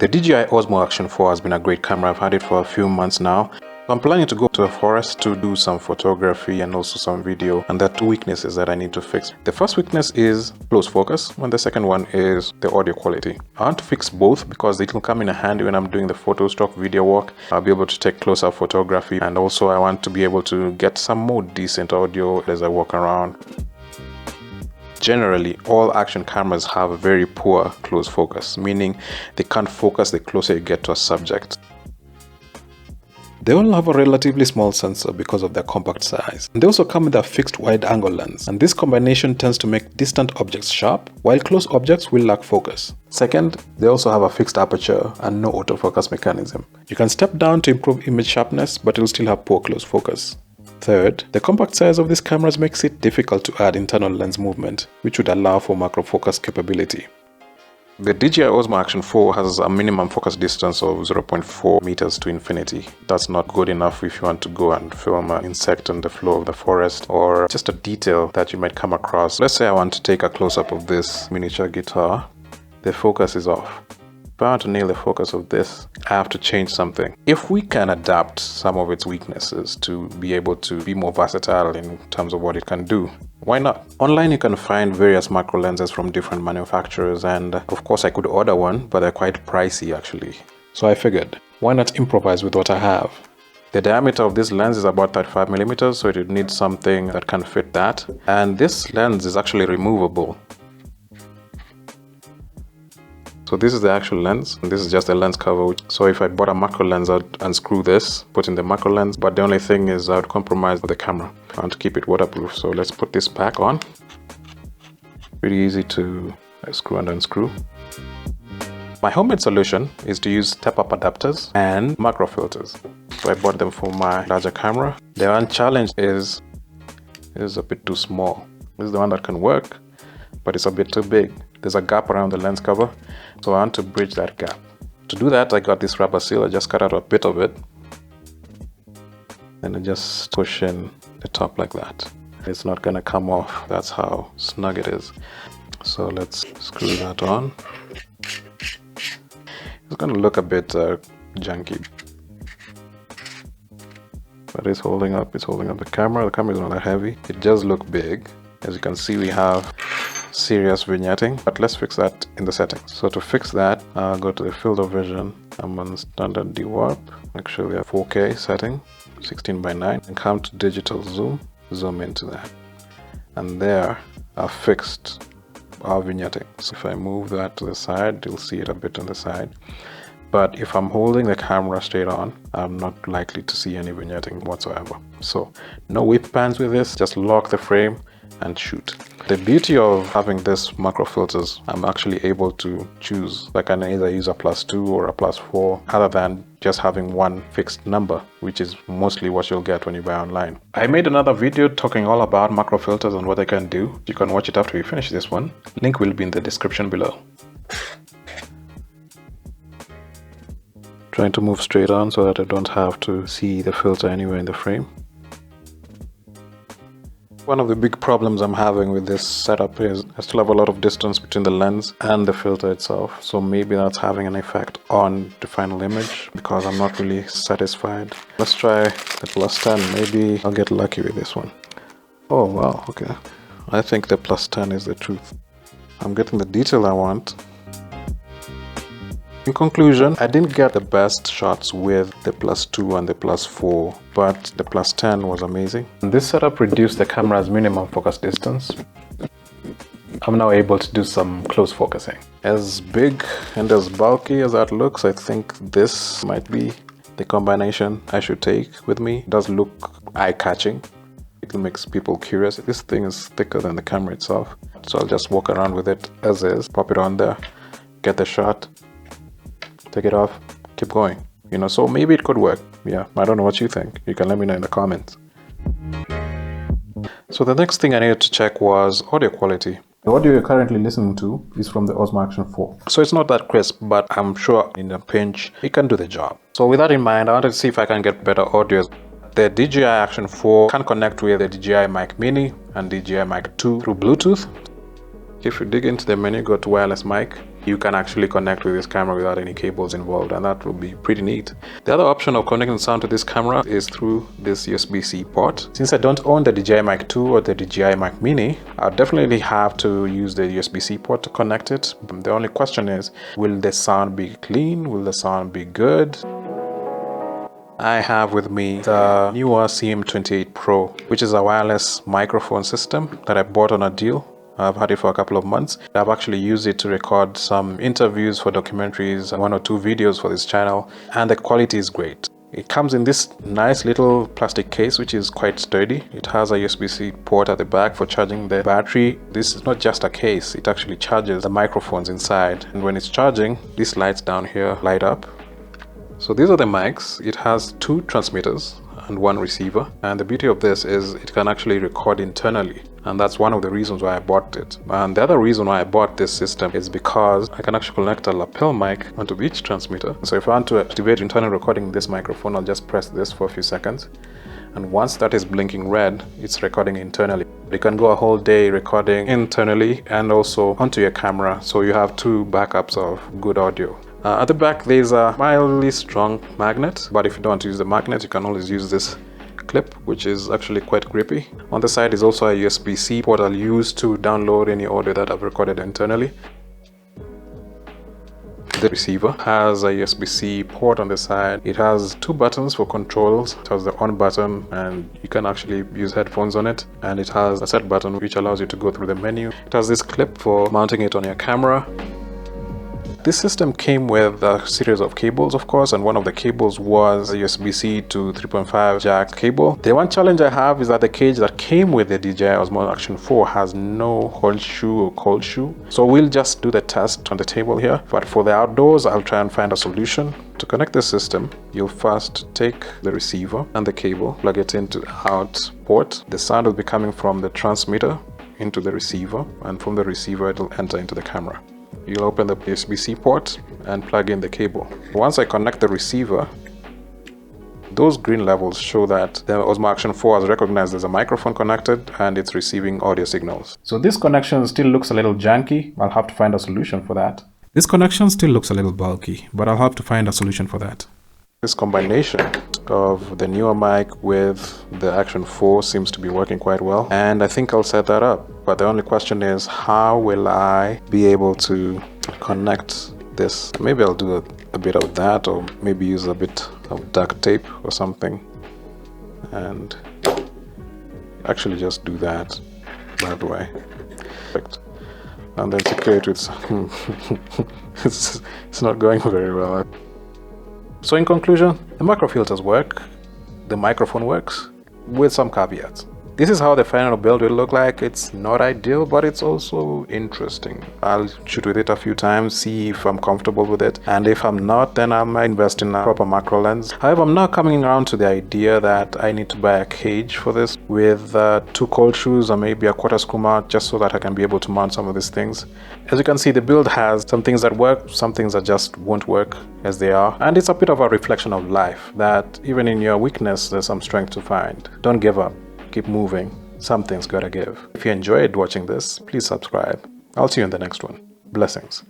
The DJI Osmo Action 4 has been a great camera. I've had it for a few months now. I'm planning to go to a forest to do some photography and also some video, and there are two weaknesses that I need to fix. The first weakness is close focus, and the second one is the audio quality. I want to fix both because it will come in handy when I'm doing the photo stock video work. I'll be able to take close-up photography, and also I want to be able to get some more decent audio as I walk around. Generally, all action cameras have a very poor close focus, meaning they can't focus the closer you get to a subject. They all have a relatively small sensor because of their compact size. And they also come with a fixed wide-angle lens, and this combination tends to make distant objects sharp, while close objects will lack focus. Second, they also have a fixed aperture and no autofocus mechanism. You can step down to improve image sharpness, but it will still have poor close focus. Third, the compact size of these cameras makes it difficult to add internal lens movement, which would allow for macro focus capability. The DJI Osmo Action 4 has a minimum focus distance of 0.4 meters to infinity. That's not good enough if you want to go and film an insect on the floor of the forest or just a detail that you might come across. Let's say I want to take a close-up of this miniature guitar. The focus is off. If I want to nail the focus of this, I have to change something. If we can adapt some of its weaknesses to be able to be more versatile in terms of what it can do, why not? Online you can find various macro lenses from different manufacturers, and of course I could order one, but they're quite pricey actually. So I figured, why not improvise with what I have? The diameter of this lens is about 35 millimeters, so it would need something that can fit that. And this lens is actually removable. So this is the actual lens, and this is just a lens cover. So if I bought a macro lens, I'd unscrew this, put in the macro lens, but the only thing is I would compromise with the camera. I want to keep it waterproof, so let's put this back on. Pretty easy to screw and unscrew. My homemade solution is to use step-up adapters and macro filters. So I bought them for my larger camera. The one challenge is it is a bit too small. This is the one that can work, but it's a bit too big. There's a gap around the lens cover, so I want to bridge that gap. To do that, I got this rubber seal. I just cut out a bit of it, and I just push in the top like that. It's not gonna come off. That's how snug it is. So let's screw that on. It's gonna look a bit janky, but it's holding up. It's holding up the camera. The camera is not that heavy. It does look big. As you can see, we have serious vignetting, but let's fix that in the settings. So to fix that, I'll go to the field of vision. I'm on standard dewarp, actually a 4K setting, 16:9, and come to digital zoom into that. And there I've fixed our vignetting. So if I move that to the side, you'll see it a bit on the side. But if I'm holding the camera straight on, I'm not likely to see any vignetting whatsoever. So no whip pans with this, just lock the frame and shoot. The beauty of having this macro filters, I'm actually able to choose. I can either use a +2 or a +4, other than just having one fixed number, which is mostly what you'll get when you buy online. I made another video talking all about macro filters and what they can do. You can watch it after you finish this one. Link will be in the description below. Trying to move straight on so that I don't have to see the filter anywhere in the frame. One of the big problems I'm having with this setup is I still have a lot of distance between the lens and the filter itself. So maybe that's having an effect on the final image because I'm not really satisfied. Let's try the +10. Maybe I'll get lucky with this one. Oh wow, okay. I think the +10 is the truth. I'm getting the detail I want. In conclusion, I didn't get the best shots with the +2 and the +4, but the +10 was amazing. And this setup reduced the camera's minimum focus distance. I'm now able to do some close focusing. As big and as bulky as that looks, I think this might be the combination I should take with me. It does look eye-catching. It makes people curious. This thing is thicker than the camera itself. So I'll just walk around with it as is, pop it on there, get the shot, take it off, keep going, you know, so maybe it could work. Yeah, I don't know what you think. You can let me know in the comments. So the next thing I needed to check was audio quality. The audio you're currently listening to is from the Osmo Action 4. So it's not that crisp, but I'm sure in a pinch, it can do the job. So with that in mind, I wanted to see if I can get better audio. The DJI Action 4 can connect with the DJI Mic Mini and DJI Mic 2 through Bluetooth. If you dig into the menu, go to wireless mic. You can actually connect with this camera without any cables involved, and that will be pretty neat. The other option of connecting sound to this camera is through this USB-C port. Since I don't own the DJI Mic 2 or the DJI Mic Mini, I'll definitely have to use the USB-C port to connect it. The only question is, will the sound be clean? Will the sound be good? I have with me the newer CM28 Pro, which is a wireless microphone system that I bought on a deal. I've had it for a couple of months. I've actually used it to record some interviews for documentaries and 1 or 2 videos for this channel, and the quality is great. It comes in this nice little plastic case, which is quite sturdy. It has a USB-C port at the back for charging the battery. This is not just a case, it actually charges the microphones inside. And when it's charging, these lights down here light up. So these are the mics. It has 2 transmitters and 1 receiver. And the beauty of this is it can actually record internally. And that's one of the reasons why I bought it. And the other reason why I bought this system is because I can actually connect a lapel mic onto each transmitter. So if I want to activate internal recording in this microphone, I'll just press this for a few seconds. And once that is blinking red, it's recording internally. You can go a whole day recording internally and also onto your camera. So you have 2 backups of good audio. At the back, there's a mildly strong magnet, but if you don't want to use the magnet, you can always use this clip, which is actually quite grippy. On the side is also a USB-C port I'll use to download any audio that I've recorded internally. The receiver has a USB-C port on the side. It has 2 buttons for controls. It has the on button, and you can actually use headphones on it. And it has a set button which allows you to go through the menu. It has this clip for mounting it on your camera. This system came with a series of cables, of course, and one of the cables was a USB-C to 3.5 jack cable. The one challenge I have is that the cage that came with the DJI Osmo Action 4 has no hot shoe or cold shoe. So we'll just do the test on the table here. But for the outdoors, I'll try and find a solution. To connect the system, you'll first take the receiver and the cable, plug it into the out port. The sound will be coming from the transmitter into the receiver, and from the receiver, it'll enter into the camera. You'll open the USB-C port and plug in the cable. Once I connect the receiver, those green levels show that the Osmo Action 4 has recognized there's a microphone connected and it's receiving audio signals. So this connection still looks a little janky. I'll have to find a solution for that. This connection still looks a little bulky, but I'll have to find a solution for that. This combination of the newer mic with the Action 4 seems to be working quite well, and I think I'll set that up. But the only question is, how will I be able to connect this? Maybe I'll do a bit of that, or maybe use a bit of duct tape or something, and actually just do that, by the way. Perfect. And then secure it with it's not going very well. So in conclusion, the macro filters work, the microphone works, with some caveats. This is how the final build will look like. It's not ideal, but it's also interesting. I'll shoot with it a few times, see if I'm comfortable with it. And if I'm not, then I might invest in a proper macro lens. However, I'm now coming around to the idea that I need to buy a cage for this with 2 cold shoes or maybe a quarter screw mount, just so that I can be able to mount some of these things. As you can see, the build has some things that work, some things that just won't work as they are. And it's a bit of a reflection of life, that even in your weakness, there's some strength to find. Don't give up. Keep moving. Something's gotta give. If you enjoyed watching this, please subscribe. I'll see you in the next one. Blessings.